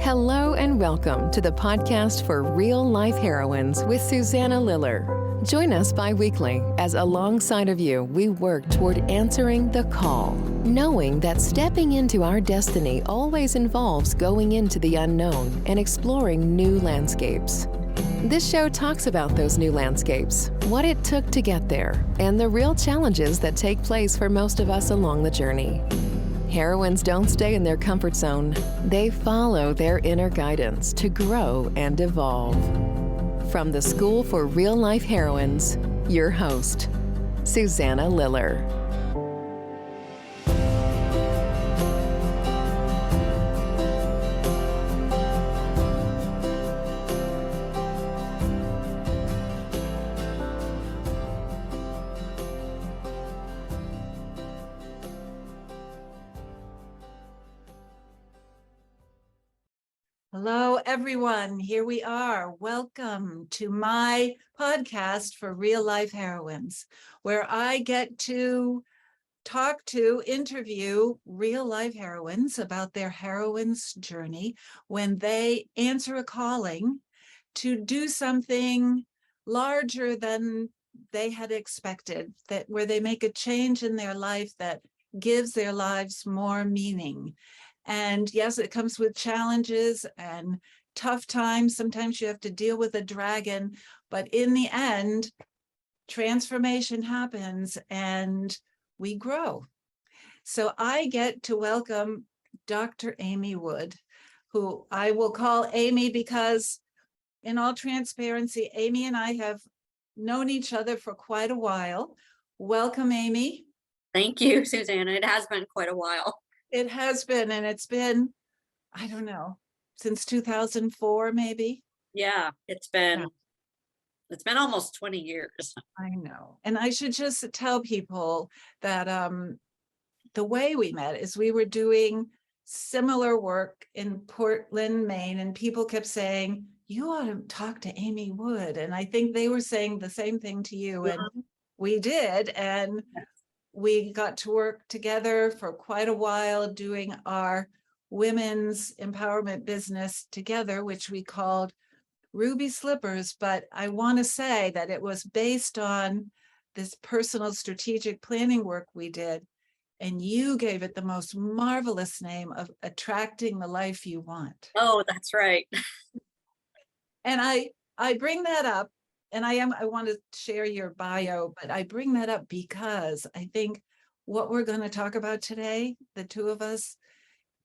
Hello and welcome to the podcast for Real Life Heroines with Susanna Liller. Join us bi-weekly as alongside of you, we work toward answering the call, knowing that stepping into our destiny always involves going into the unknown and exploring new landscapes. This show talks about those new landscapes, what it took to get there, and the real challenges that take place for most of us along the journey. Heroines don't stay in their comfort zone. They follow their inner guidance to grow and evolve. From the School for Real Life Heroines, your host, Susanna Liller. Hello, everyone. Here we are. Welcome to my podcast for Real Life Heroines, where I get to interview real life heroines about their heroine's journey when they answer a calling to do something larger than they had expected, where they make a change in their life that gives their lives more meaning. And yes, it comes with challenges and tough times. Sometimes you have to deal with a dragon, but in the end, transformation happens and we grow. So I get to welcome Dr. Amy Wood, who I will call Amy because, in all transparency, Amy and I have known each other for quite a while. Welcome, Amy. Thank you, Susanna. It has been quite a while. It has been, and it's been, I don't know, since 2004, maybe. Yeah, it's been almost 20 years. I know. And I should just tell people that the way we met is we were doing similar work in Portland, Maine, and people kept saying, you ought to talk to Amy Wood. And I think they were saying the same thing to you. And we did. And we got to work together for quite a while doing our women's empowerment business together, which we called Ruby Slippers. But I want to say that it was based on this personal strategic planning work we did. And you gave it the most marvelous name of Attracting the Life You Want. Oh, that's right. And I bring that up. And I want to share your bio, but I bring that up because I think what we're going to talk about today, the two of us,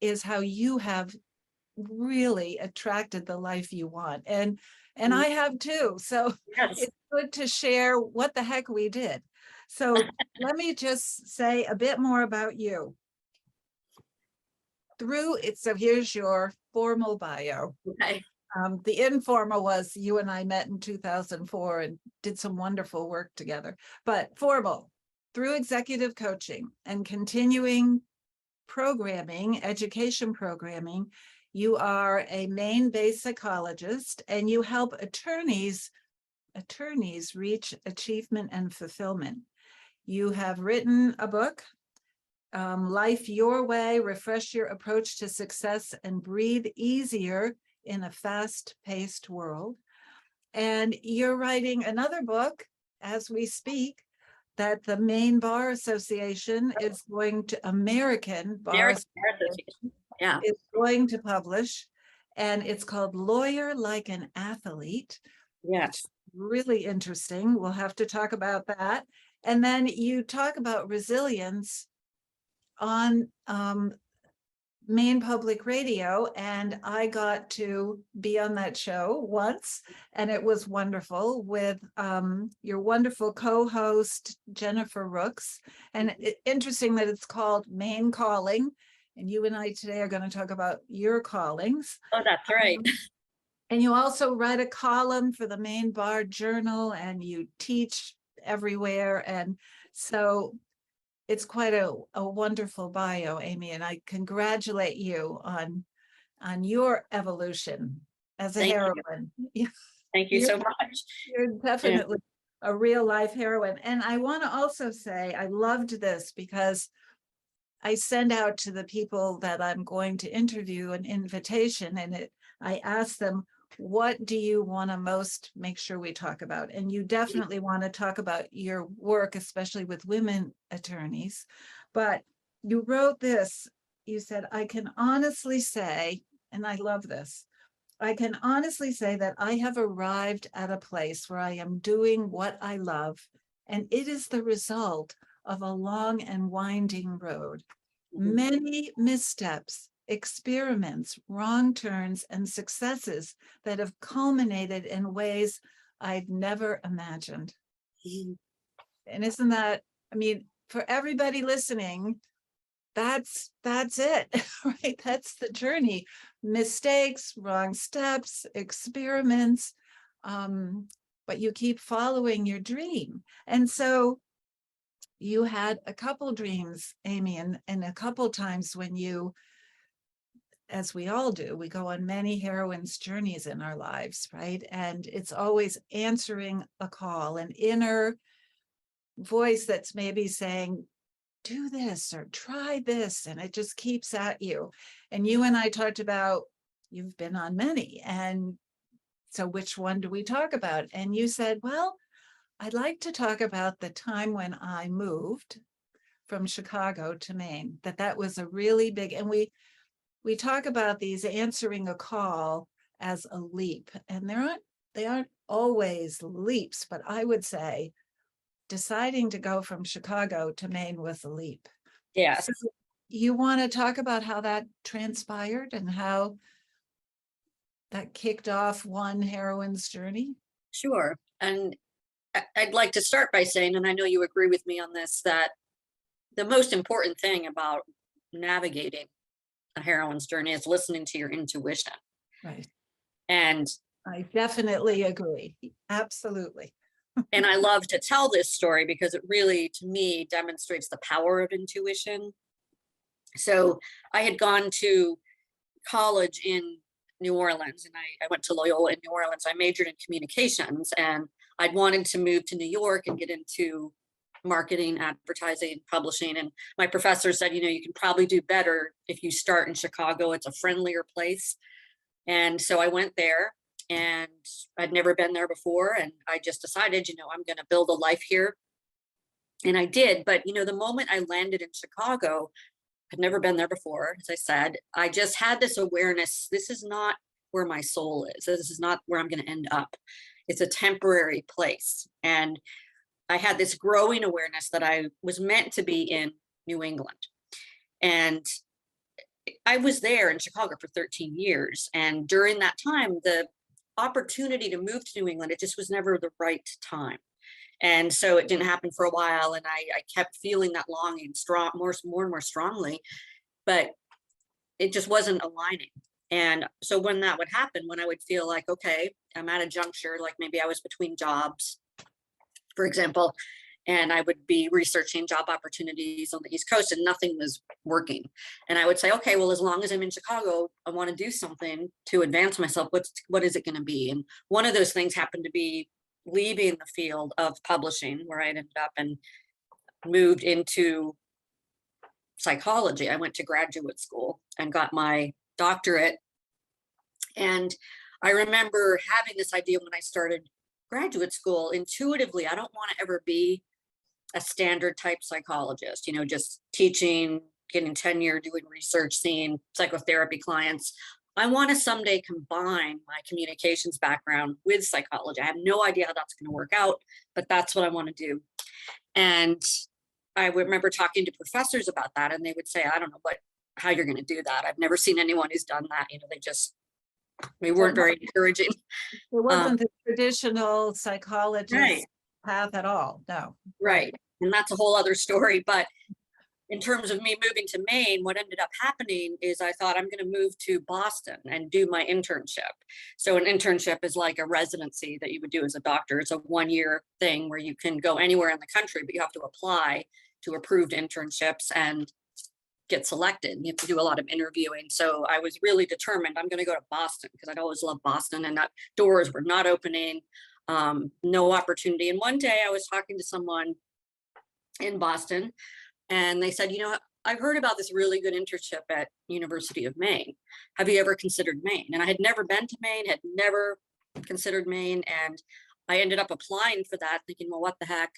is how you have really attracted the life you want. And I have too. So Yes. It's good to share what the heck we did. So let me just say a bit more about you. So here's your formal bio. Okay. The informal was you and I met in 2004 and did some wonderful work together. But formal, through executive coaching and continuing programming, education programming, you are a Maine-based psychologist and you help attorneys reach achievement and fulfillment. You have written a book, Life Your Way, Refresh Your Approach to Success and Breathe Easier in a fast-paced world. And you're writing another book as we speak that the Maine Bar Association is going to, American Bar Association is going to publish. And it's called Lawyer Like an Athlete. Yes. Really interesting. We'll have to talk about that. And then you talk about resilience on Maine Public Radio, and I got to be on that show once, and it was wonderful with your wonderful co-host, Jennifer Rooks. And interesting that it's called Maine Calling, and you and I today are going to talk about your callings. Oh, that's right. And you also write a column for the Maine Bar Journal, and you teach everywhere. And so it's quite a wonderful bio, Amy, and I congratulate you on your evolution as a heroine. Thank you so much. You're definitely a real life heroine. And I want to also say I loved this because I send out to the people that I'm going to interview an invitation, and I ask them, what do you want to most make sure we talk about? And you definitely want to talk about your work, especially with women attorneys. But you wrote this, you said, I can honestly say, and I love this, I can honestly say that I have arrived at a place where I am doing what I love, and it is the result of a long and winding road. Many missteps, experiments, wrong turns, and successes that have culminated in ways I'd never imagined. And isn't that, I mean, for everybody listening, that's it, right? That's the journey. Mistakes, wrong steps, experiments, but you keep following your dream. And so you had a couple dreams, Amy, and a couple times when you, as we all do, we go on many heroines' journeys in our lives, right? And it's always answering a call, an inner voice that's maybe saying, do this or try this, and it just keeps at you. And you and I talked about, you've been on many, and so which one do we talk about? And you said, well, I'd like to talk about the time when I moved from Chicago to Maine, that was a really big, and we talk about these answering a call as a leap, and they aren't always leaps, but I would say deciding to go from Chicago to Maine was a leap. Yes. So you want to talk about how that transpired and how that kicked off one heroine's journey? Sure. And I'd like to start by saying, and I know you agree with me on this, that the most important thing about navigating a heroine's journey is listening to your intuition. Right. And I definitely agree. Absolutely. and I love to tell this story because it really, to me, demonstrates the power of intuition. So I had gone to college in New Orleans, and I went to Loyola in New Orleans. I majored in communications, and I'd wanted to move to New York and get into marketing, advertising, publishing. And my professor said, you can probably do better if you start in Chicago. It's a friendlier place. And so I went there, and I'd never been there before. And I just decided, I'm going to build a life here. And I did. But, the moment I landed in Chicago, I'd never been there before. As I said, I just had this awareness. This is not where my soul is. This is not where I'm going to end up. It's a temporary place. And I had this growing awareness that I was meant to be in New England. And I was there in Chicago for 13 years. And during that time, the opportunity to move to New England, it just was never the right time. And so it didn't happen for a while. And I kept feeling that longing more and more strongly, but it just wasn't aligning. And so when that would happen, when I would feel like, okay, I'm at a juncture, like maybe I was between jobs, for example, and I would be researching job opportunities on the East Coast and nothing was working. And I would say, okay, well, as long as I'm in Chicago, I want to do something to advance myself. What is it going to be? And one of those things happened to be leaving the field of publishing, where I ended up and moved into psychology. I went to graduate school and got my doctorate. And I remember having this idea when I started graduate school, intuitively, I don't want to ever be a standard type psychologist, just teaching, getting tenure, doing research, seeing psychotherapy clients. I want to someday combine my communications background with psychology. I have no idea how that's going to work out, but that's what I want to do. And I remember talking to professors about that, and they would say, I don't know how you're going to do that. I've never seen anyone who's done that. They weren't very encouraging. It wasn't the traditional psychologist right. path at all. No. Right. And that's a whole other story. But in terms of me moving to Maine, what ended up happening is I thought I'm going to move to Boston and do my internship. So an internship is like a residency that you would do as a doctor. It's a 1-year thing where you can go anywhere in the country, but you have to apply to approved internships and get selected. You have to do a lot of interviewing. So I was really determined I'm going to go to Boston because I'd always loved Boston, and that doors were not opening, no opportunity. And one day I was talking to someone in Boston, and they said, I've heard about this really good internship at University of Maine. Have you ever considered Maine? And I had never been to Maine, had never considered Maine. And I ended up applying for that thinking, well, what the heck?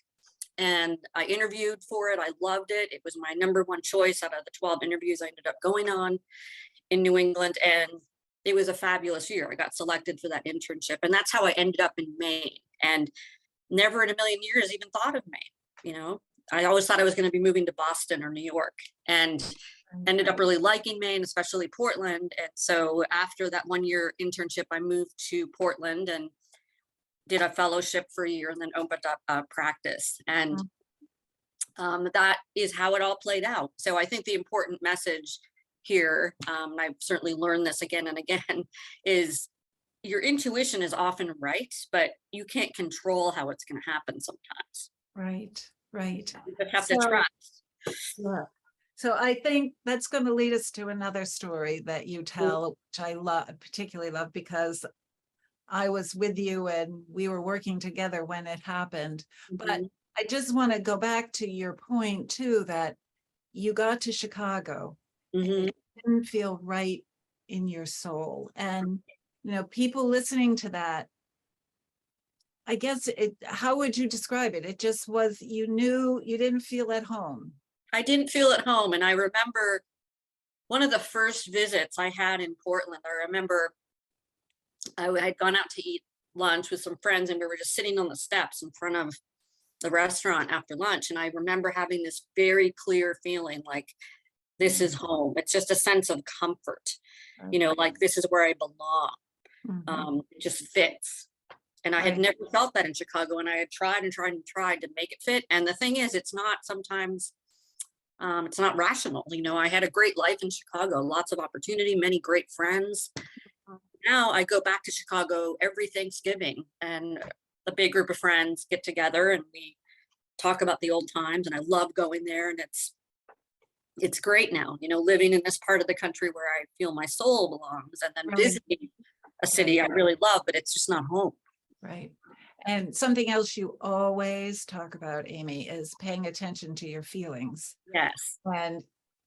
And I interviewed for it. I loved it. It was my number one choice out of the 12 interviews I ended up going on in New England. And it was a fabulous year. I got selected for that internship. And that's how I ended up in Maine. And never in a million years even thought of Maine. I always thought I was going to be moving to Boston or New York, and ended up really liking Maine, especially Portland. And so after that 1-year internship, I moved to Portland and did a fellowship for a year and then opened up a practice. And that is how it all played out. So I think the important message here, and I've certainly learned this again and again, is your intuition is often right, but you can't control how it's going to happen sometimes. Right. You just have to trust. Yeah. So I think that's going to lead us to another story that you tell, which I particularly love, because I was with you and we were working together when it happened. But I just want to go back to your point too, that you got to Chicago and it didn't feel right in your soul. And, people listening to that, I guess how would you describe it? It just was, you knew you didn't feel at home. I didn't feel at home. And I remember one of the first visits I had in Portland, I remember I had gone out to eat lunch with some friends and we were just sitting on the steps in front of the restaurant after lunch. And I remember having this very clear feeling like, this is home. It's just a sense of comfort, like this is where I belong. It just fits. And I had never felt that in Chicago, and I had tried to make it fit. And the thing is, it's not rational. I had a great life in Chicago, lots of opportunity, many great friends. Now I go back to Chicago every Thanksgiving, and a big group of friends get together and we talk about the old times, and I love going there. And it's great now, living in this part of the country where I feel my soul belongs, and then visiting a city I really love, but it's just not home. Right. And something else you always talk about, Amy, is paying attention to your feelings. Yes.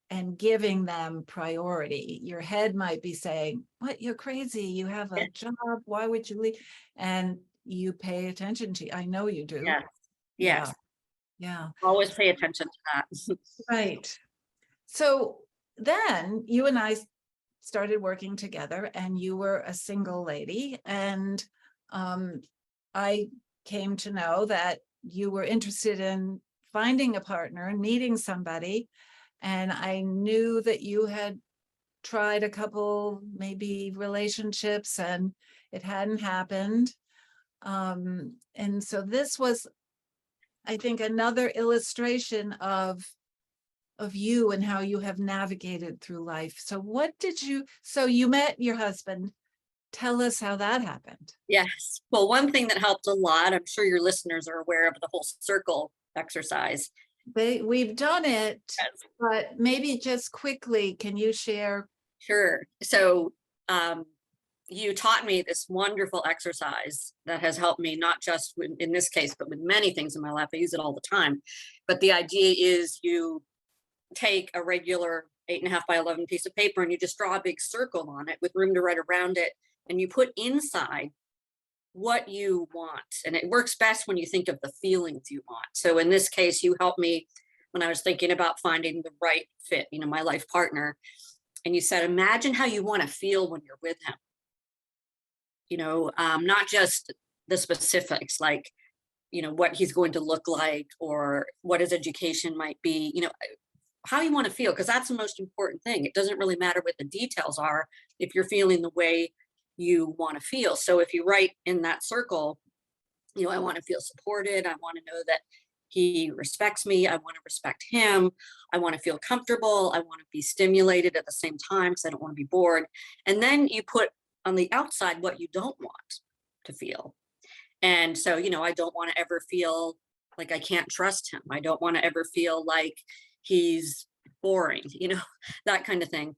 And giving them priority. Your head might be saying, what, you're crazy, you have a job, why would you leave? And you pay attention to, I know you do. Yes. Yeah. Always pay attention to that. Right. So then you and I started working together, and you were a single lady, and I came to know that you were interested in finding a partner and meeting somebody. And I knew that you had tried a couple, maybe relationships, and it hadn't happened. And so this was, I think, another illustration of you and how you have navigated through life. So you met your husband. Tell us how that happened. Yes. Well, one thing that helped a lot, I'm sure your listeners are aware of the whole circle exercise. We've done it, but maybe just quickly, can you share? Sure. So you taught me this wonderful exercise that has helped me, not just in this case, but with many things in my life. I use it all the time. But the idea is you take a regular 8.5 by 11 piece of paper and you just draw a big circle on it with room to write around it. And you put inside what you want. And it works best when you think of the feelings you want. So in this case, you helped me when I was thinking about finding the right fit, my life partner. And you said, imagine how you want to feel when you're with him. Not just the specifics, like, what he's going to look like or what his education might be, how you want to feel, because that's the most important thing. It doesn't really matter what the details are if you're feeling the way you want to feel. So if you write in that circle, I want to feel supported. I want to know that he respects me. I want to respect him. I want to feel comfortable. I want to be stimulated at the same time because I don't want to be bored. And then you put on the outside what you don't want to feel. And so, I don't want to ever feel like I can't trust him. I don't want to ever feel like he's boring, that kind of thing.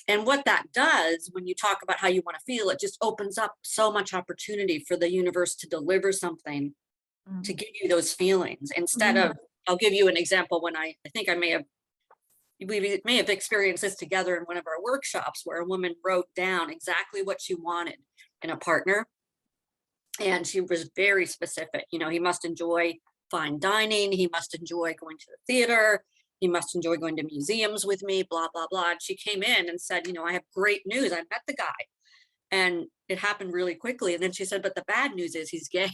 And what that does when you talk about how you want to feel, it just opens up so much opportunity for the universe to deliver something to give you those feelings instead of, I'll give you an example when I think I may have we may have experienced this together in one of our workshops where a woman wrote down exactly what she wanted in a partner. And she was very specific. He must enjoy fine dining. He must enjoy going to the theater. He must enjoy going to museums with me, blah, blah, blah. And she came in and said, I have great news. I met the guy. And it happened really quickly. And then she said, but the bad news is he's gay.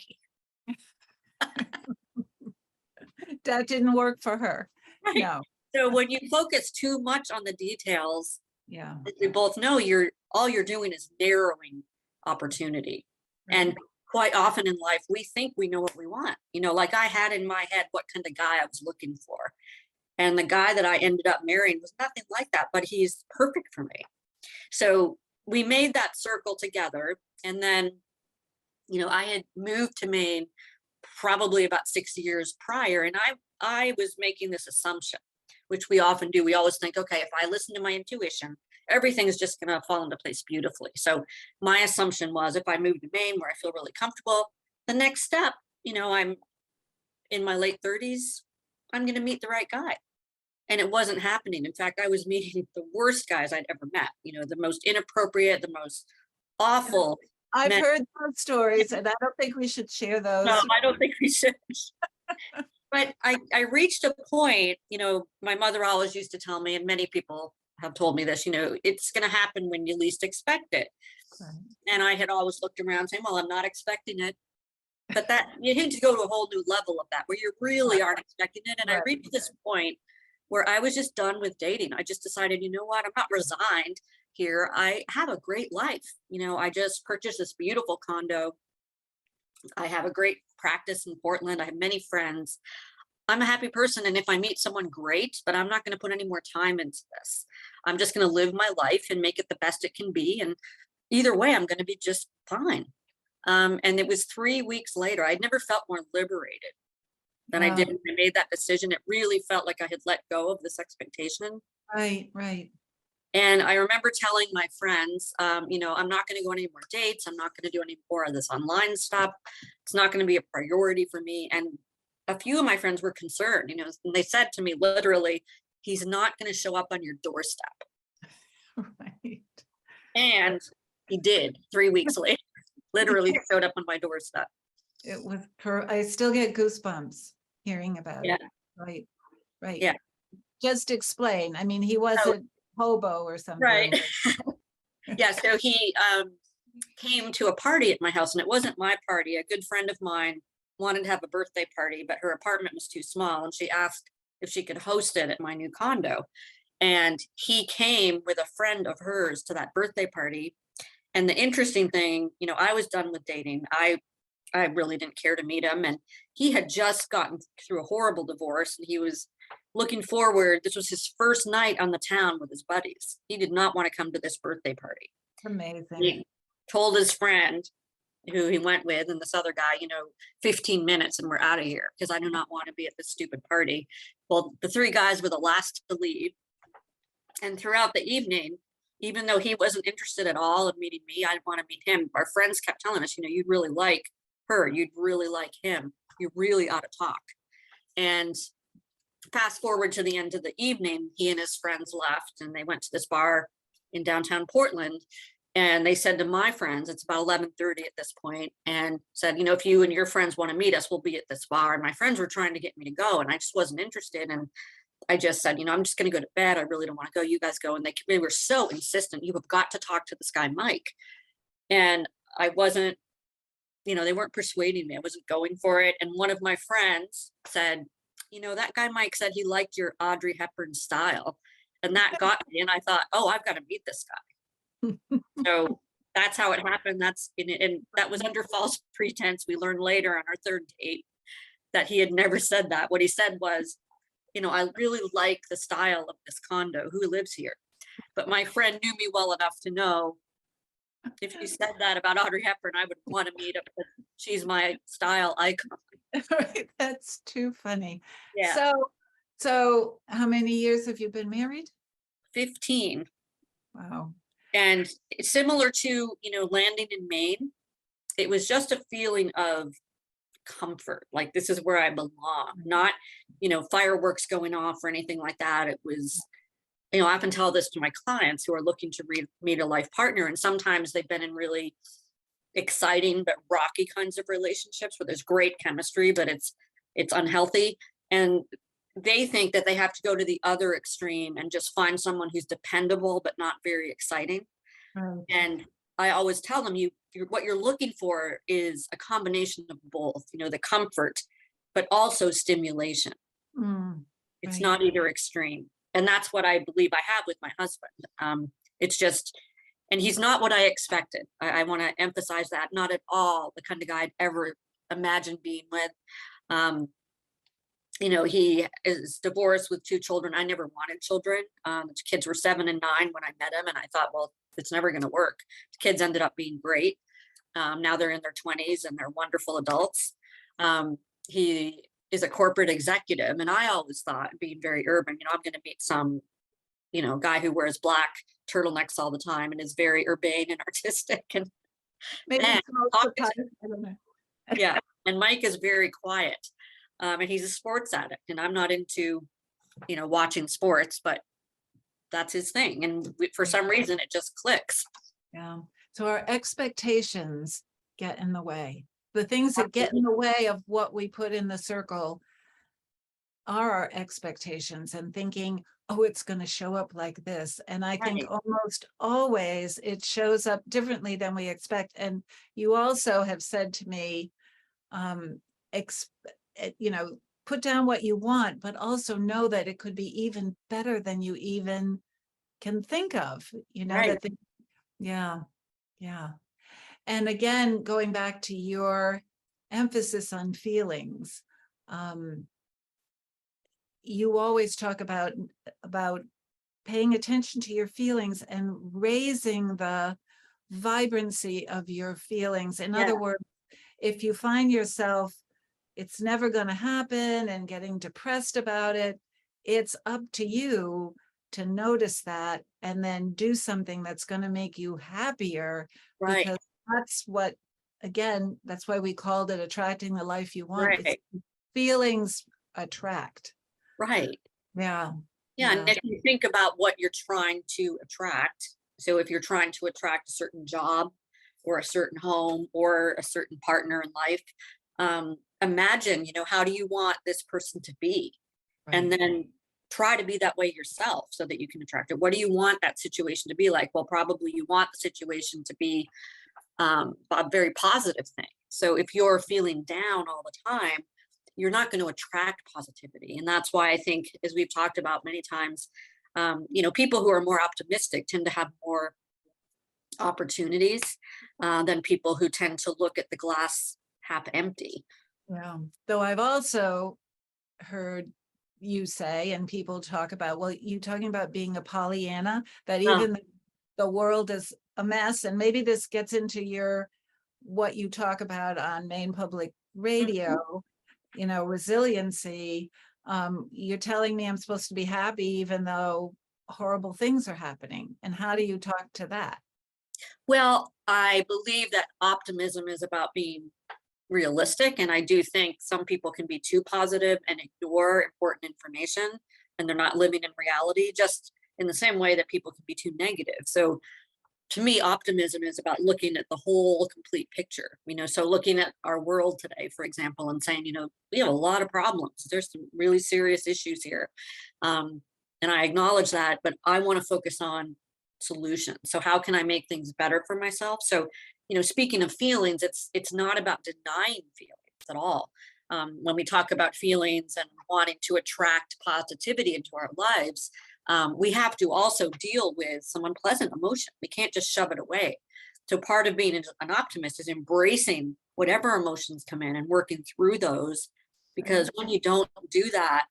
That didn't work for her. Right. No. So when you focus too much on the details, Yeah. as we both know, all you're doing is narrowing opportunity. Right. And quite often in life, we think we know what we want. Like I had in my head what kind of guy I was looking for. And the guy that I ended up marrying was nothing like that, but he's perfect for me. So we made that circle together. And then, I had moved to Maine probably about 6 years prior. And I was making this assumption, which we often do. We always think, okay, if I listen to my intuition, everything's just going to fall into place beautifully. So my assumption was if I move to Maine where I feel really comfortable, the next step, I'm in my late 30s, I'm going to meet the right guy. And it wasn't happening. In fact, I was meeting the worst guys I'd ever met, the most inappropriate, the most awful. I've heard those stories, and I don't think we should share those. No, I don't think we should. But I reached a point, my mother always used to tell me, and many people have told me this, it's going to happen when you least expect it. Right. And I had always looked around saying, well, I'm not expecting it. But that you need to go to a whole new level of that where you really aren't expecting it. And I reached this point where I was just done with dating. I just decided, you know what, I'm not resigned here. I have a great life. I just purchased this beautiful condo. I have a great practice in Portland. I have many friends. I'm a happy person. And if I meet someone, great, but I'm not going to put any more time into this. I'm just going to live my life and make it the best it can be. And either way, I'm going to be just fine. And it was 3 weeks later, I'd never felt more liberated than I did when I made that decision. It really felt like I had let go of this expectation. Right. And I remember telling my friends, I'm not going to go on any more dates. I'm not going to do any more of this online stuff. It's not going to be a priority for me. And a few of my friends were concerned, and they said to me, literally, he's not going to show up on your doorstep. Right. And he did 3 weeks later, literally showed up on my doorstep. It was, I still get goosebumps hearing about Yeah. it. Right. Yeah. Just explain. I mean, he wasn't hobo or something. Right. Yeah. So he came to a party at my house, and it wasn't my party. A good friend of mine wanted to have a birthday party, but her apartment was too small, and she asked if she could host it at my new condo. And he came with a friend of hers to that birthday party. And the interesting thing, I was done with dating. I really didn't care to meet him. And he had just gotten through a horrible divorce, and he was looking forward. This was his first night on the town with his buddies. He did not want to come to this birthday party. Amazing. He told his friend who he went with and this other guy, 15 minutes and we're out of here because I do not want to be at this stupid party. Well, the three guys were the last to leave. And throughout the evening, even though he wasn't interested at all in meeting me, I didn't want to meet him. Our friends kept telling us, you'd really like her. You'd really like him. You really ought to talk. And fast forward to the end of the evening, he and his friends left and they went to this bar in downtown Portland. And they said to my friends, it's about 11:30 at this point, and said, if you and your friends want to meet us, we'll be at this bar. And my friends were trying to get me to go, and I just wasn't interested. And I just said, I'm just going to go to bed. I really don't want to go. You guys go. And they were so insistent. You have got to talk to this guy, Mike. And I wasn't, they weren't persuading me. I wasn't going for it. And one of my friends said, that guy Mike said he liked your Audrey Hepburn style. And that got me. And I thought, oh, I've got to meet this guy. So that's how it happened. And that was under false pretense. We learned later on our third date that he had never said that. What he said was, I really like the style of this condo. Who lives here? But my friend knew me well enough to know if you said that about Audrey Hepburn, I would want to meet her. She's my style icon. Right. That's too funny. Yeah. So how many years have you been married? 15. Wow. And similar to, landing in Maine, it was just a feeling of comfort. Like, this is where I belong, not, fireworks going off or anything like that. It was I often tell this to my clients who are looking to meet a life partner, and sometimes they've been in really exciting but rocky kinds of relationships where there's great chemistry, but it's unhealthy. And they think that they have to go to the other extreme and just find someone who's dependable but not very exciting. Right. And I always tell them, what you're looking for is a combination of both, the comfort, but also stimulation. It's Right. not either extreme. And that's what I believe I have with my husband. It's just, and he's not what I expected. I want to emphasize that, not at all the kind of guy I'd ever imagined being with. He is divorced with 2 children. I never wanted children. The kids were 7 and 9 when I met him, and I thought, well, it's never going to work. The kids ended up being great. Now they're in their 20s and they're wonderful adults. He is a corporate executive, and I always thought, being very urban, I'm going to meet some, guy who wears black turtlenecks all the time and is very urbane and artistic and Maybe and smokes a talkative. pipe, I don't know. Yeah. And Mike is very quiet. And he's a sports addict, and I'm not into, watching sports, but that's his thing. And for some reason, it just clicks. Yeah. So our expectations get in the way. The things that get in the way of what we put in the circle are our expectations and thinking, oh, it's going to show up like this. And I think Right. almost always it shows up differently than we expect. And you also have said to me, put down what you want, but also know that it could be even better than you even can think of, Right. yeah. And again, going back to your emphasis on feelings, you always talk about paying attention to your feelings and raising the vibrancy of your feelings. In Yeah. other words, if you find yourself, it's never going to happen and getting depressed about it, it's up to you to notice that and then do something that's going to make you happier. Right. Because that's what, again, that's why we called it attracting the life you want. Right. It's feelings attract. Right. Yeah. Yeah. And if you think about what you're trying to attract, so if you're trying to attract a certain job or a certain home or a certain partner in life, imagine, how do you want this person to be? Right. And then try to be that way yourself so that you can attract it. What do you want that situation to be like? Well, probably you want the situation to be a very positive thing. So if you're feeling down all the time, you're not going to attract positivity. And that's why I think, as we've talked about many times, people who are more optimistic tend to have more opportunities than people who tend to look at the glass half empty. Yeah. Though I've also heard you say, and people talk about, well, you talking about being a Pollyanna, that even the world is a mess. And maybe this gets into what you talk about on Maine Public Radio, resiliency. You're telling me I'm supposed to be happy even though horrible things are happening. And how do you talk to that? Well, I believe that optimism is about being realistic. And I do think some people can be too positive and ignore important information, and they're not living in reality, just in the same way that people can be too negative. So to me, optimism is about looking at the whole complete picture, so looking at our world today, for example, and saying, we have a lot of problems. There's some really serious issues here. And I acknowledge that, but I want to focus on solutions. So how can I make things better for myself? So, speaking of feelings, it's not about denying feelings at all. When we talk about feelings and wanting to attract positivity into our lives, we have to also deal with some unpleasant emotion. We can't just shove it away. So part of being an optimist is embracing whatever emotions come in and working through those, because when you don't do that,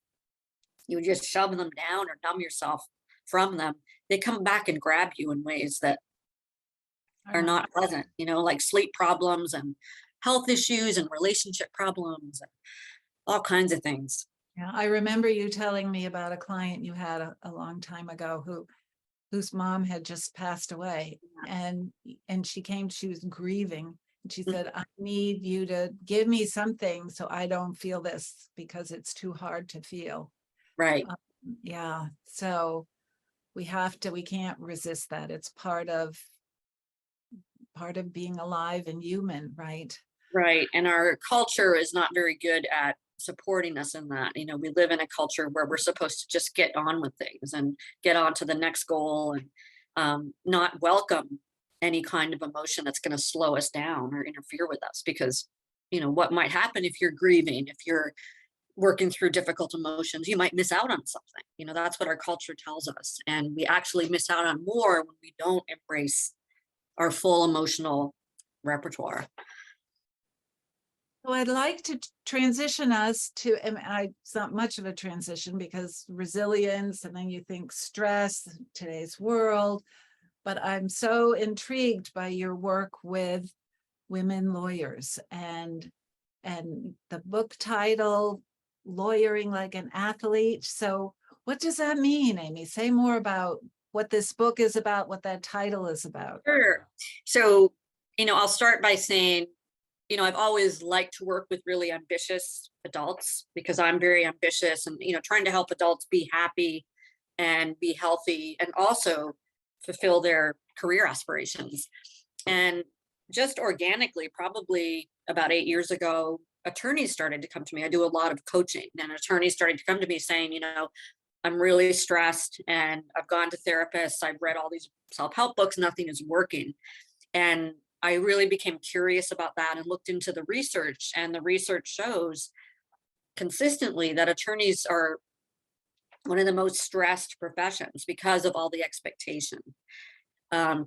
you just shove them down or numb yourself from them. They come back and grab you in ways that are not pleasant, like sleep problems and health issues and relationship problems and all kinds of things. Yeah, I remember you telling me about a client you had a long time ago whose mom had just passed away, and she was grieving, and she said, I need you to give me something so I don't feel this because it's too hard to feel. Right. Yeah. So we can't resist that. It's part of being alive and human, right? Right. And our culture is not very good at supporting us in that. We live in a culture where we're supposed to just get on with things and get on to the next goal, and not welcome any kind of emotion that's going to slow us down or interfere with us. Because, what might happen if you're grieving, if you're working through difficult emotions, you might miss out on something. That's what our culture tells us. And we actually miss out on more when we don't embrace our full emotional repertoire. So I'd like to transition us to, and it's not much of a transition because resilience, and then you think stress, today's world, but I'm so intrigued by your work with women lawyers and the book title, Lawyering Like an Athlete. So what does that mean, Amy? Say more about what this book is about, what that title is about. Sure. So, I'll start by saying, I've always liked to work with really ambitious adults because I'm very ambitious, and, trying to help adults be happy and be healthy and also fulfill their career aspirations. And just organically, probably about 8 years ago, attorneys started to come to me. I do a lot of coaching, and attorneys started to come to me saying, I'm really stressed and I've gone to therapists. I've read all these self-help books. Nothing is working. And I really became curious about that and looked into the research, and the research shows consistently that attorneys are one of the most stressed professions because of all the expectation.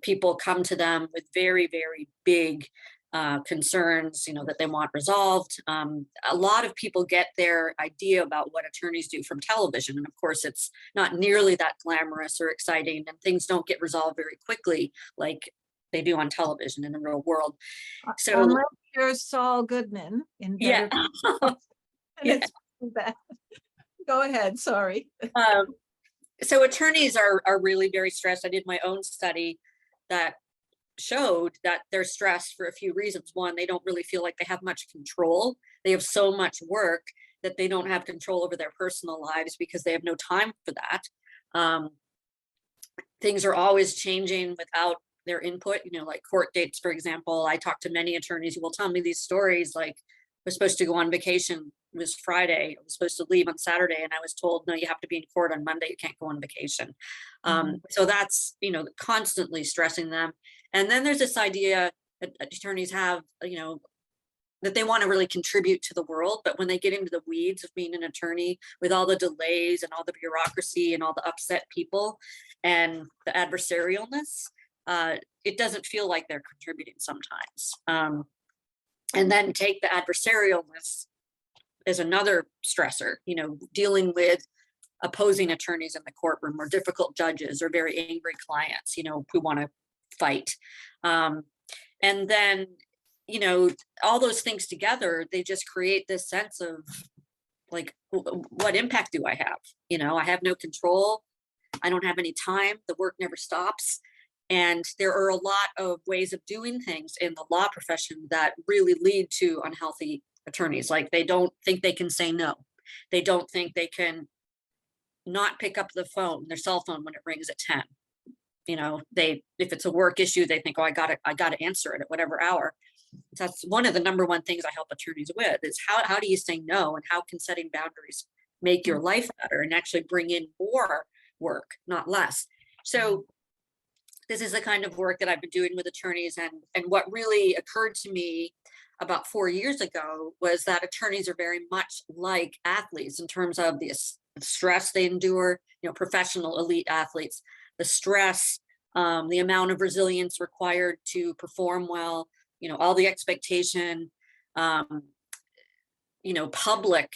People come to them with very, very big concerns, that they want resolved. A lot of people get their idea about what attorneys do from television. And of course, it's not nearly that glamorous or exciting, and things don't get resolved very quickly like they do on television in the real world. So unless you're Saul Goodman in Better Call. Yeah. It's bad. Go ahead, sorry. So attorneys are really very stressed. I did my own study that showed that they're stressed for a few reasons. One, they don't really feel like they have much control. They have so much work that they don't have control over their personal lives because they have no time for that. Things are always changing without their input, like court dates, for example. I talk to many attorneys who will tell me these stories, like, we're supposed to go on vacation. It was Friday. I was supposed to leave on Saturday, and I was told, no, you have to be in court on Monday. You can't go on vacation. So that's, constantly stressing them. And then there's this idea that attorneys have, that they want to really contribute to the world. But when they get into the weeds of being an attorney, with all the delays and all the bureaucracy and all the upset people and the adversarialness, it doesn't feel like they're contributing sometimes. And then take the adversarialness as another stressor, dealing with opposing attorneys in the courtroom, or difficult judges, or very angry clients, who want to fight. And then, all those things together, they just create this sense of like, what impact do I have? I have no control. I don't have any time. The work never stops. And there are a lot of ways of doing things in the law profession that really lead to unhealthy attorneys. Like, they don't think they can say no. They don't think they can not pick up their cell phone when it rings at 10. If it's a work issue, they think, oh, I gotta answer it at whatever hour. That's one of the number one things I help attorneys with, is how do you say no, and how can setting boundaries make your life better and actually bring in more work, not less. So this is the kind of work that I've been doing with attorneys. And what really occurred to me about 4 years ago was that attorneys are very much like athletes in terms of the stress they endure, professional elite athletes, the stress, the amount of resilience required to perform well, all the expectation, public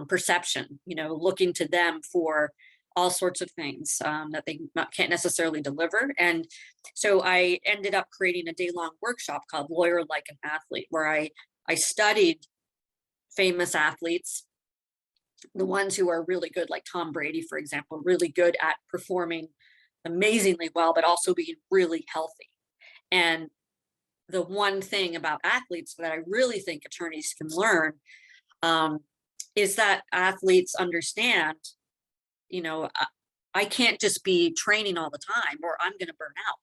perception, looking to them for all sorts of things that they can't necessarily deliver. And so I ended up creating a day-long workshop called Lawyer Like an Athlete, where I studied famous athletes, the ones who are really good, like Tom Brady, for example, really good at performing amazingly well, but also being really healthy. And the one thing about athletes that I really think attorneys can learn is that athletes understand, I can't just be training all the time or I'm going to burn out.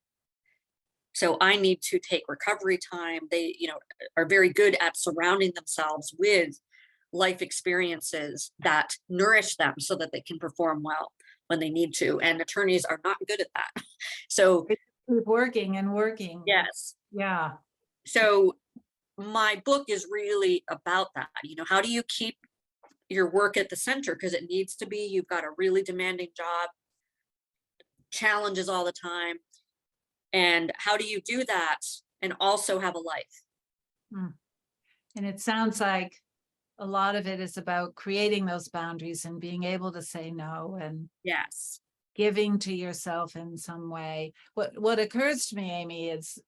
So I need to take recovery time. They, are very good at surrounding themselves with life experiences that nourish them so that they can perform well when they need to. And attorneys are not good at that. So Keep working and working. yes. Yeah. So my book is really about that. How do you keep your work at the center? Because it needs to be. You've got a really demanding job, challenges all the time. And how do you do that and also have a life? And it sounds like a lot of it is about creating those boundaries and being able to say no and Yes. giving to yourself in some way. What occurs to me, Amy, is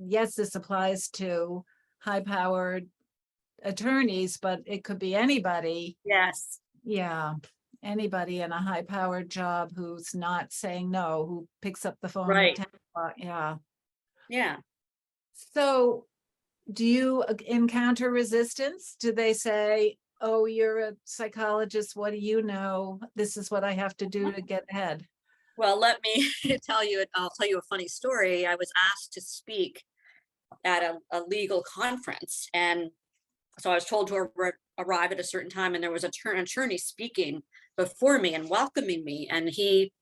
yes, this applies to high-powered attorneys, but it could be anybody. Yes. Yeah. Anybody in a high-powered job who's not saying no, who picks up the phone Right. at 10 o'clock. Yeah. Yeah. So do you encounter resistance? Do they say, oh, you're a psychologist, what do you know? This is what I have to do to get ahead. Well, let me I'll tell you a funny story. I was asked to speak at a legal conference. And so I was told to arrive at a certain time, and there was an attorney speaking before me and welcoming me. And he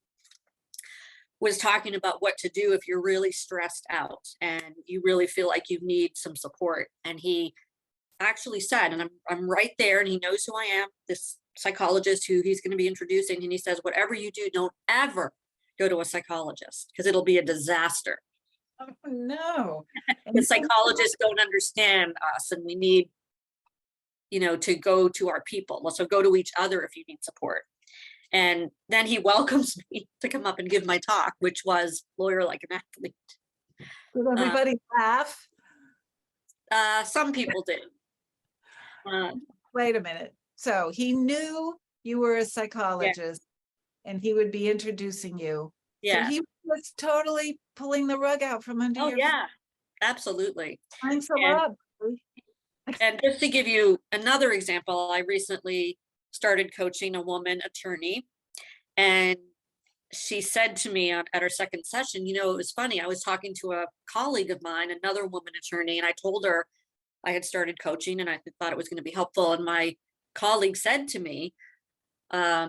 was talking about what to do if you're really stressed out and you really feel like you need some support. And he actually said, and I'm right there, and he knows who I am, this psychologist who he's going to be introducing. And he says, whatever you do, don't ever go to a psychologist because it'll be a disaster. Oh, no. The psychologists don't understand us, and we need, to go to our people. Well, so go to each other if you need support. And then he welcomes me to come up and give my talk, which was Lawyer Like an Athlete. Did everybody laugh? Some people did. Wait a minute. So he knew you were a psychologist and he would be introducing you. Yeah. So he was totally pulling the rug out from under your yeah, absolutely. Thanks a lot. And just to give you another example, I recently started coaching a woman attorney, and she said to me at our second session, it was funny. I was talking to a colleague of mine, another woman attorney, and I told her I had started coaching and I thought it was going to be helpful. And my colleague said to me, why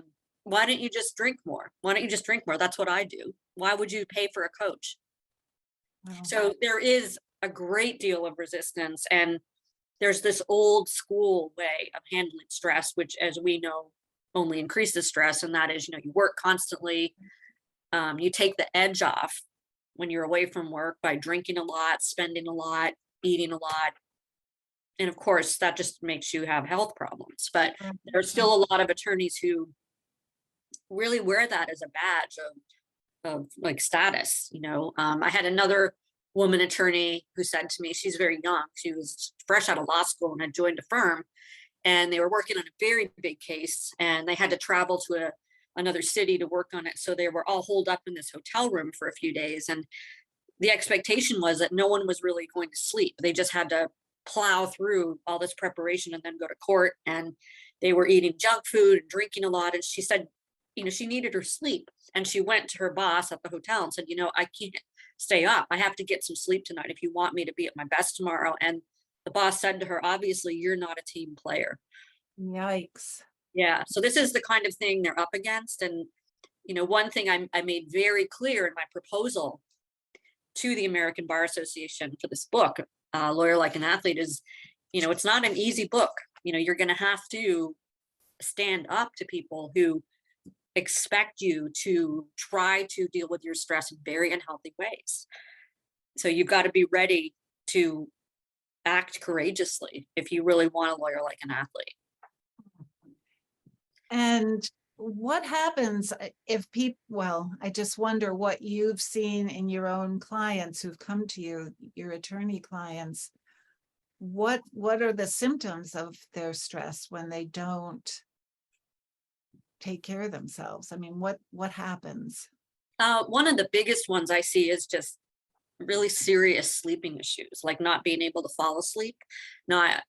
don't you just drink more? Why don't you just drink more? That's what I do. Why would you pay for a coach? Wow. So there is a great deal of resistance, and there's this old school way of handling stress, which, as we know, only increases stress. And that is, you work constantly. You take the edge off when you're away from work by drinking a lot, spending a lot, eating a lot. And of course, that just makes you have health problems. But there's still a lot of attorneys who really wear that as a badge of like status. I had another woman attorney who said to me, she's very young, she was fresh out of law school and had joined a firm, and they were working on a very big case, and they had to travel to another city to work on it. So they were all holed up in this hotel room for a few days, and the expectation was that no one was really going to sleep. They just had to plow through all this preparation and then go to court, and they were eating junk food and drinking a lot. And she said, she needed her sleep, and she went to her boss at the hotel and said, I can't stay up. I have to get some sleep tonight if you want me to be at my best tomorrow. And the boss said to her, obviously, you're not a team player. Yikes. Yeah. So this is the kind of thing they're up against. And, one thing I made very clear in my proposal to the American Bar Association for this book, Lawyer Like an Athlete, is, it's not an easy book. You're going to have to stand up to people who expect you to try to deal with your stress in very unhealthy ways. So you've got to be ready to act courageously if you really want a lawyer like an athlete. And what happens if people, I just wonder what you've seen in your own clients who've come to you, your attorney clients. What are the symptoms of their stress when they don't take care of themselves? I mean, what happens? One of the biggest ones I see is just really serious sleeping issues, like not being able to fall asleep, not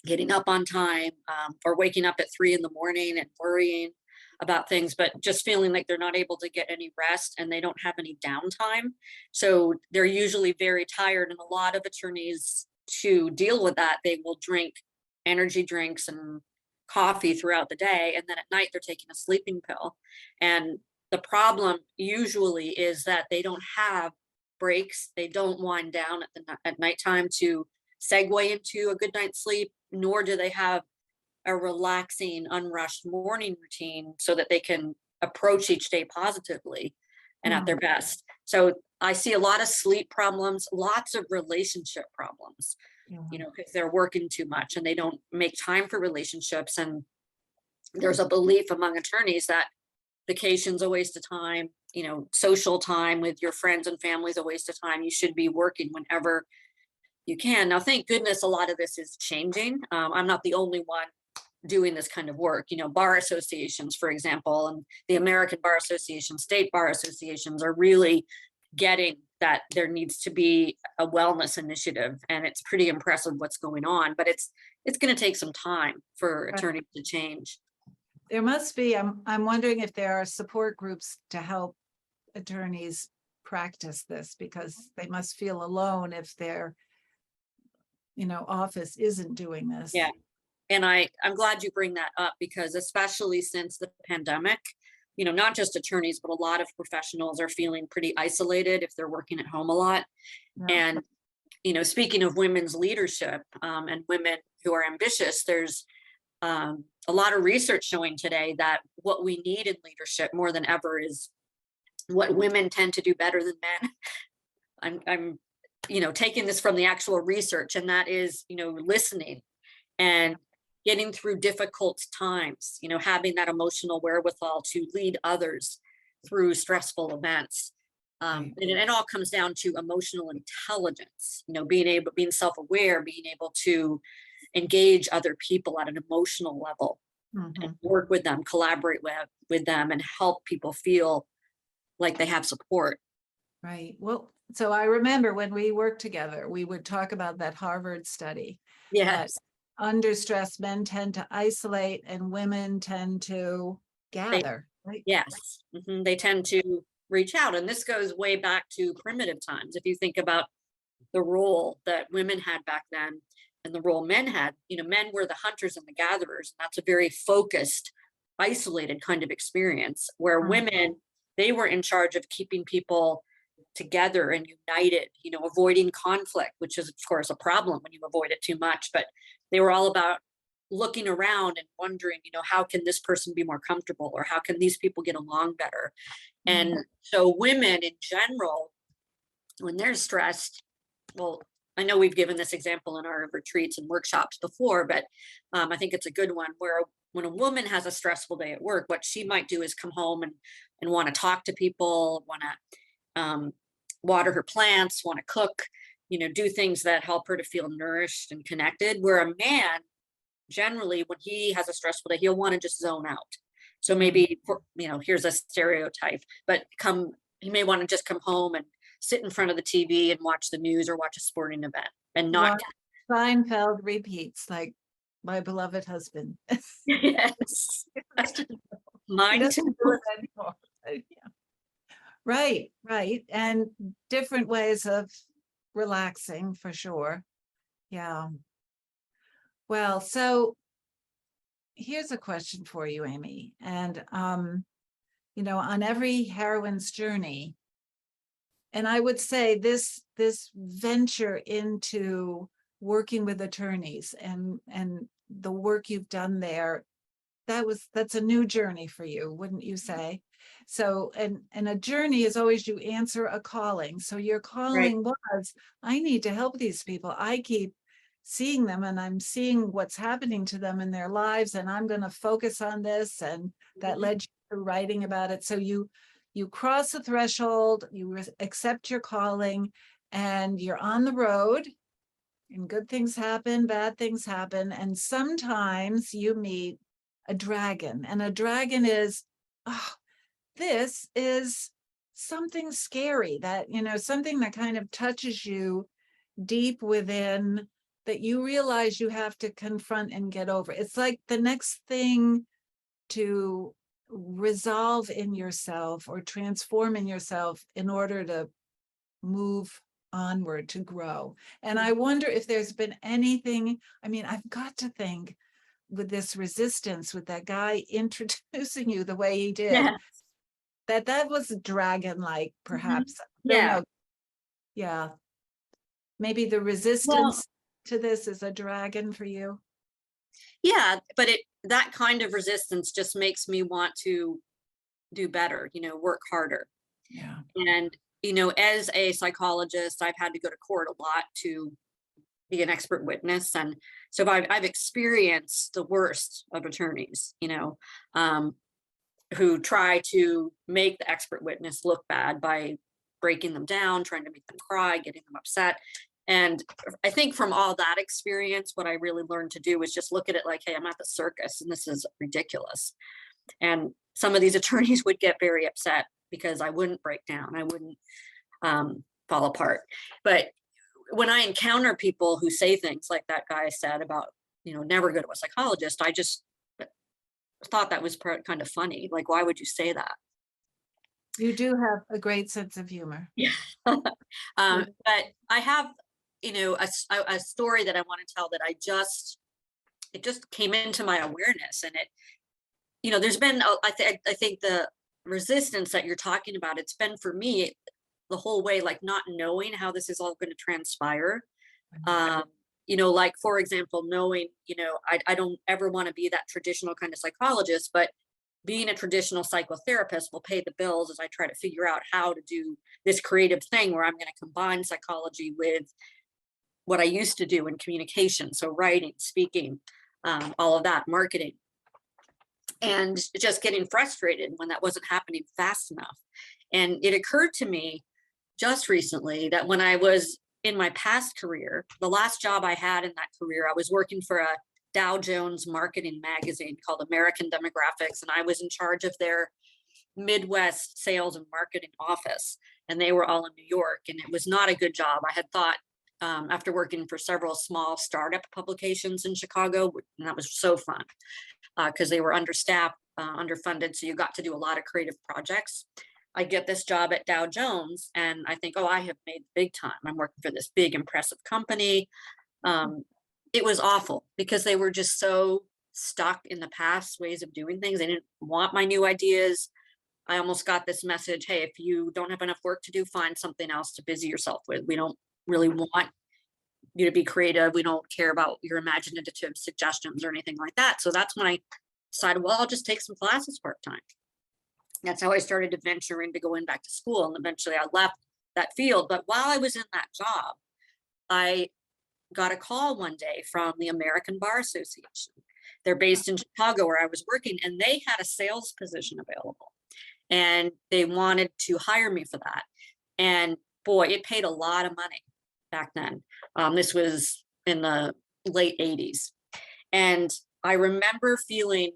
getting up on time, or waking up at 3 a.m. and worrying. about things, but just feeling like they're not able to get any rest and they don't have any downtime. So they're usually very tired. And a lot of attorneys, to deal with that, they will drink energy drinks and coffee throughout the day. And then at night, they're taking a sleeping pill. And the problem usually is that they don't have breaks. They don't wind down at nighttime to segue into a good night's sleep, nor do they have a relaxing, unrushed morning routine so that they can approach each day positively and at their best. So I see a lot of sleep problems, lots of relationship problems, you know, because they're working too much and they don't make time for relationships. And there's a belief among attorneys that vacation's a waste of time, you know, social time with your friends and family is a waste of time. You should be working whenever you can. Now, thank goodness a lot of this is changing. I'm not the only one doing this kind of work. You know, bar associations, for example, and the American Bar Association, state bar associations are really getting that there needs to be a wellness initiative. And it's pretty impressive what's going on, but it's going to take some time for attorneys to change. There must be, I'm wondering if there are support groups to help attorneys practice this, because they must feel alone if their, you know, office isn't doing this. Yeah. And I'm glad you bring that up, because especially since the pandemic, you know, not just attorneys, but a lot of professionals are feeling pretty isolated if they're working at home a lot. Yeah. And, you know, speaking of women's leadership and women who are ambitious, there's a lot of research showing today that what we need in leadership more than ever is what women tend to do better than men. I'm, you know, taking this from the actual research, and that is, you know, listening and getting through difficult times, you know, having that emotional wherewithal to lead others through stressful events. And it all comes down to emotional intelligence, you know, being self-aware, being able to engage other people at an emotional level and work with them, collaborate with them, and help people feel like they have support. Right. Well, so I remember when we worked together, we would talk about that Harvard study. Yes. Under stress, men tend to isolate and women tend to gather. Right? Yes. They tend to reach out. And this goes way back to primitive times. If you think about the role that women had back then and the role men had, you know, men were the hunters and the gatherers. And that's a very focused, isolated kind of experience, where women, they were in charge of keeping people together and united, you know, avoiding conflict, which is of course a problem when you avoid it too much, but they were all about looking around and wondering, you know, how can this person be more comfortable, or how can these people get along better? And so women in general, when they're stressed, well, I know we've given this example in our retreats and workshops before, but I think it's a good one, where when a woman has a stressful day at work, what she might do is come home and want to talk to people, want to water her plants, want to cook, you know, do things that help her to feel nourished and connected. Where a man, generally, when he has a stressful day, he'll want to just zone out. So maybe, you know, here's a stereotype, but he may want to just come home and sit in front of the TV and watch the news or watch a sporting event and not. Seinfeld repeats, like my beloved husband. Yes. Mine too. Yeah. Right. And different ways of relaxing, for sure. Yeah. Well, so here's a question for you, Amy. And, you know, on every heroine's journey, and I would say this venture into working with attorneys and the work you've done there, that's a new journey for you, wouldn't you say? So, and a journey is always, you answer a calling. So your calling was, I need to help these people. I keep seeing them and I'm seeing what's happening to them in their lives, and I'm going to focus on this. And that led you to writing about it. So you cross the threshold, you accept your calling, and you're on the road, and good things happen, bad things happen. And sometimes you meet a dragon, and a dragon is, oh, this is something scary, that, you know, something that kind of touches you deep within, that you realize you have to confront and get over. It's like the next thing to resolve in yourself or transform in yourself in order to move onward, to grow. And I wonder if there's been anything, I mean, I've got to think with this resistance, with that guy introducing you the way he did, Yeah. that was dragon-like, perhaps. I don't Yeah. know. Yeah. Maybe the Well, resistance to this is a dragon for you. yeah, but that kind of resistance just makes me want to do better, work harder. Yeah. And, as a psychologist, I've had to go to court a lot to be an expert witness. And so I've experienced the worst of attorneys, who try to make the expert witness look bad by breaking them down, trying to make them cry, getting them upset. And I think from all that experience, what I really learned to do is just look at it like, hey, I'm at the circus and this is ridiculous. And some of these attorneys would get very upset because I wouldn't break down, I wouldn't fall apart. But when I encounter people who say things like that guy said about, never go to a psychologist, I just thought that was kind of funny. Like, why would you say that? You do have a great sense of humor. Yeah. But I have, a story that I want to tell that it just came into my awareness, and there's been, I think the resistance that you're talking about, it's been for me the whole way, like not knowing how this is all going to transpire. Like, for example, knowing, I don't ever want to be that traditional kind of psychologist, but being a traditional psychotherapist will pay the bills as I try to figure out how to do this creative thing where I'm going to combine psychology with what I used to do in communication. So writing, speaking, all of that, marketing, and just getting frustrated when that wasn't happening fast enough. And it occurred to me just recently that when I was in my past career, the last job I had in that career, I was working for a Dow Jones marketing magazine called American Demographics, and I was in charge of their Midwest sales and marketing office, and they were all in New York, and it was not a good job. I had thought, after working for several small startup publications in Chicago, and that was so fun because they were understaffed, underfunded, so you got to do a lot of creative projects. I get this job at Dow Jones, and I think, oh, I have made big time. I'm working for this big, impressive company. It was awful because they were just so stuck in the past ways of doing things. They didn't want my new ideas. I almost got this message, hey, if you don't have enough work to do, find something else to busy yourself with. We don't really want you to be creative. We don't care about your imaginative suggestions or anything like that. So that's when I decided, well, I'll just take some classes part-time. That's how I started to venture into going back to school. And eventually I left that field. But while I was in that job, I got a call one day from the American Bar Association. They're based in Chicago where I was working, and they had a sales position available. And they wanted to hire me for that. And boy, it paid a lot of money back then. This was in the late 80s. And I remember feeling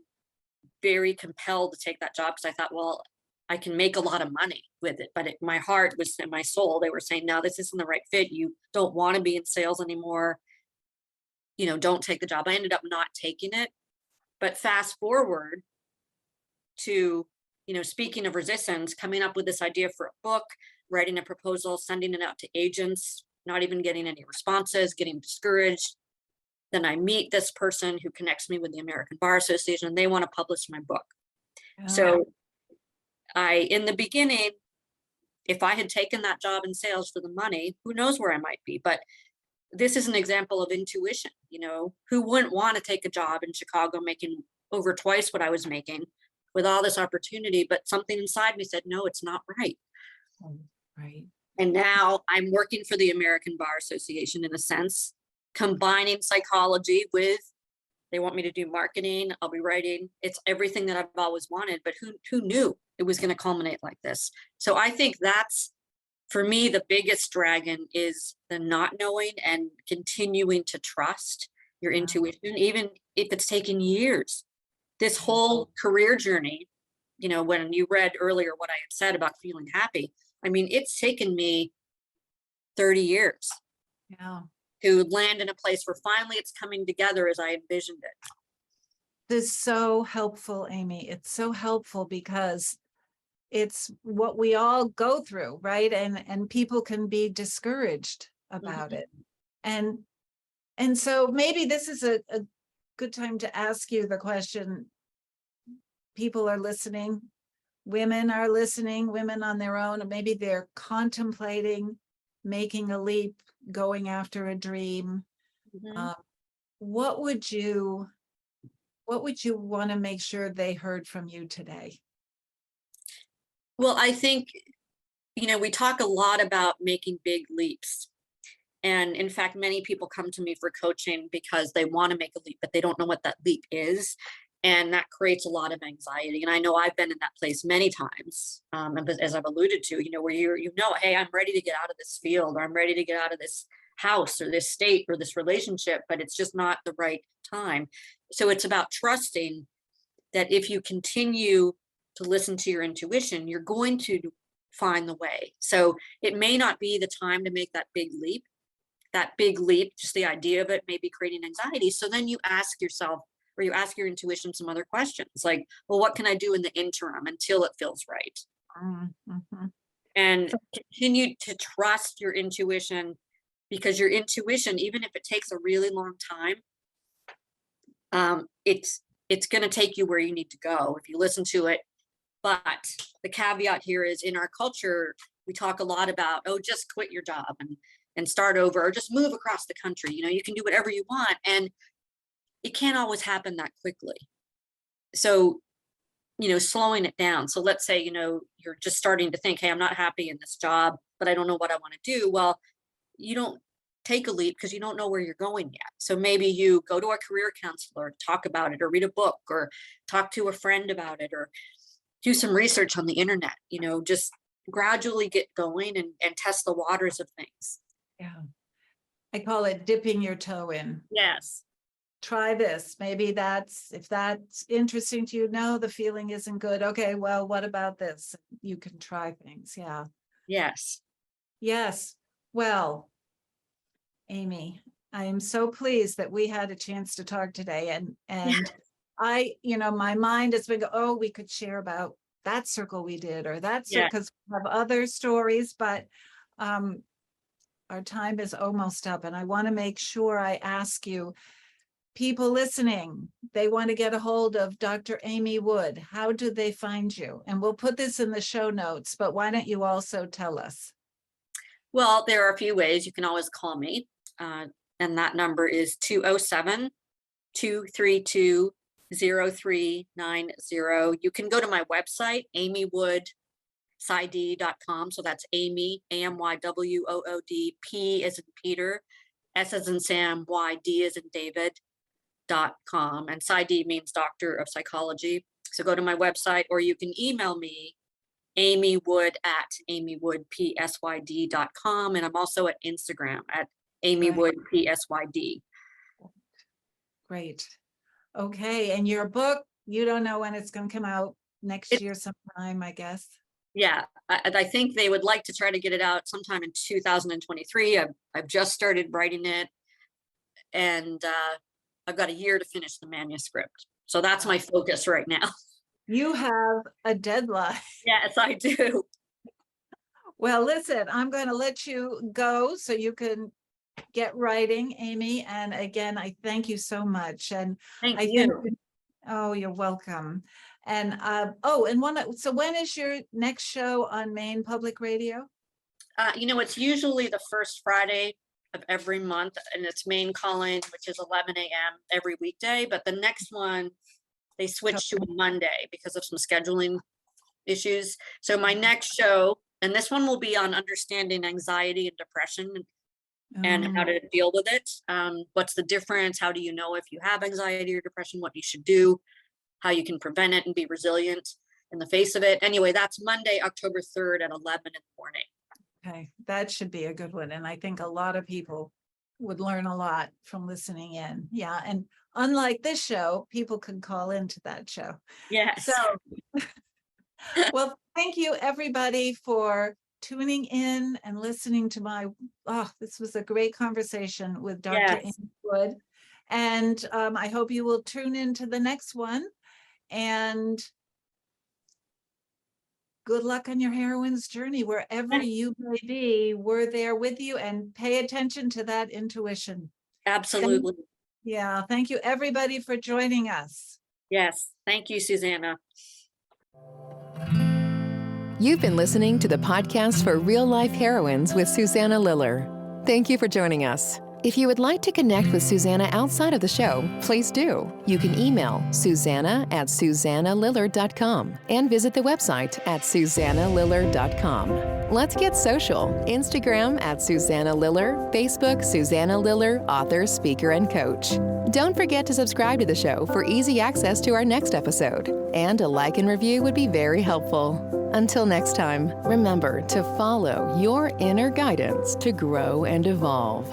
very compelled to take that job because I thought, well, I can make a lot of money with it. But my heart was in my soul. They were saying, no, this isn't the right fit. You don't want to be in sales anymore. Don't take the job. I ended up not taking it. But fast forward to, speaking of resistance, coming up with this idea for a book, writing a proposal, sending it out to agents, not even getting any responses, getting discouraged. Then I meet this person who connects me with the American Bar Association, and they want to publish my book. Oh. So in the beginning, if I had taken that job in sales for the money, who knows where I might be. But this is an example of intuition. Who wouldn't want to take a job in Chicago making over twice what I was making with all this opportunity? But something inside me said, no, it's not right. Right. And now I'm working for the American Bar Association in a sense, combining psychology with, they want me to do marketing. I'll be writing. It's everything that I've always wanted, but who knew it was going to culminate like this? So I think that's, for me, the biggest dragon is the not knowing and continuing to trust your intuition, even if it's taken years. This whole career journey, when you read earlier what I had said about feeling happy, I mean, it's taken me 30 years. Yeah. To land in a place where finally it's coming together as I envisioned it. This is so helpful, Amy. It's so helpful because it's what we all go through, right? And people can be discouraged about Mhm. it. And so maybe this is a good time to ask you the question. People are listening, women are listening, women on their own, and maybe they're contemplating making a leap, going after a dream. Mhm. What would you want to make sure they heard from you today? Well, I think, we talk a lot about making big leaps. And in fact, many people come to me for coaching because they want to make a leap, but they don't know what that leap is. And that creates a lot of anxiety. And I know I've been in that place many times, and as I've alluded to, where hey, I'm ready to get out of this field, or I'm ready to get out of this house or this state or this relationship, but it's just not the right time. So it's about trusting that if you continue to listen to your intuition, you're going to find the way. So it may not be the time to make that big leap. That big leap, just the idea of it may be creating anxiety. So then you ask yourself, or you ask your intuition some other questions like, well, what can I do in the interim until it feels right? Mm-hmm. And continue to trust your intuition, because your intuition, even if it takes a really long time, it's going to take you where you need to go if you listen to it. But the caveat here is, in our culture, we talk a lot about, oh, just quit your job and start over, or just move across the country. You can do whatever you want. And it can't always happen that quickly. So, slowing it down. So let's say, you're just starting to think, hey, I'm not happy in this job, but I don't know what I want to do. Well, you don't take a leap because you don't know where you're going yet. So maybe you go to a career counselor, talk about it, or read a book, or talk to a friend about it, or do some research on the internet, just gradually get going and test the waters of things. Yeah. I call it dipping your toe in. Yes. Try this. Maybe if that's interesting to you. No, the feeling isn't good. Okay, well, what about this? You can try things. Yeah. Yes. Yes. Well, Amy, I am so pleased that we had a chance to talk today. And I, my mind has been, oh, we could share about that circle we did, or that circle, Yeah. because we have other stories, but our time is almost up. And I want to make sure I ask you, people listening, they want to get a hold of Dr. Amy Wood. How do they find you? And we'll put this in the show notes, but why don't you also tell us? Well, there are a few ways. You can always call me. And that number is 207-232-0390. You can go to my website, amywood.com. So that's Amy, AMYWOOD, P as in Peter, S as in Sam, YD as in David.com. And PsyD means Doctor of Psychology. So go to my website, or you can email me, amywood@amywoodpsyd.com. And I'm also at Instagram at amywoodpsyd. Great. Okay. And your book, you don't know when it's going to come out, next year sometime, I guess. Yeah, I think they would like to try to get it out sometime in 2023. I've just started writing it, and I've got a year to finish the manuscript. So that's my focus right now. You have a deadline. Yes, I do. Well, listen, I'm going to let you go so you can get writing, Amy. And again, I thank you so much. And Thank I you. think, oh, you're welcome. And so when is your next show on Maine Public Radio? It's usually the first Friday of every month, and it's Maine Calling, which is 11 a.m. every weekday. But the next one, they switched to a Monday because of some scheduling issues. So my next show, and this one will be on understanding anxiety and depression and how to deal with it. What's the difference? How do you know if you have anxiety or depression? What you should do, how you can prevent it and be resilient in the face of it. Anyway, that's Monday, October 3rd at 11 in the morning. Okay, that should be a good one. And I think a lot of people would learn a lot from listening in. Yeah. And unlike this show, people can call into that show. Yes. So, well, thank you everybody for tuning in and listening to this was a great conversation with Dr. Amy Wood. And I hope you will tune into the next one. And good luck on your heroine's journey, wherever you may be. We're there with you, and pay attention to that intuition. Absolutely. Thank you everybody for joining us. Yes. Thank you, Susanna. You've been listening to the podcast for Real Life Heroines with Susanna Liller. Thank you for joining us. If you would like to connect with Susanna outside of the show, please do. You can email susanna@susannaliller.com and visit the website at susannaliller.com. Let's get social. Instagram @Susanna Liller, Facebook Susanna Liller, author, speaker, and coach. Don't forget to subscribe to the show for easy access to our next episode. And a like and review would be very helpful. Until next time, remember to follow your inner guidance to grow and evolve.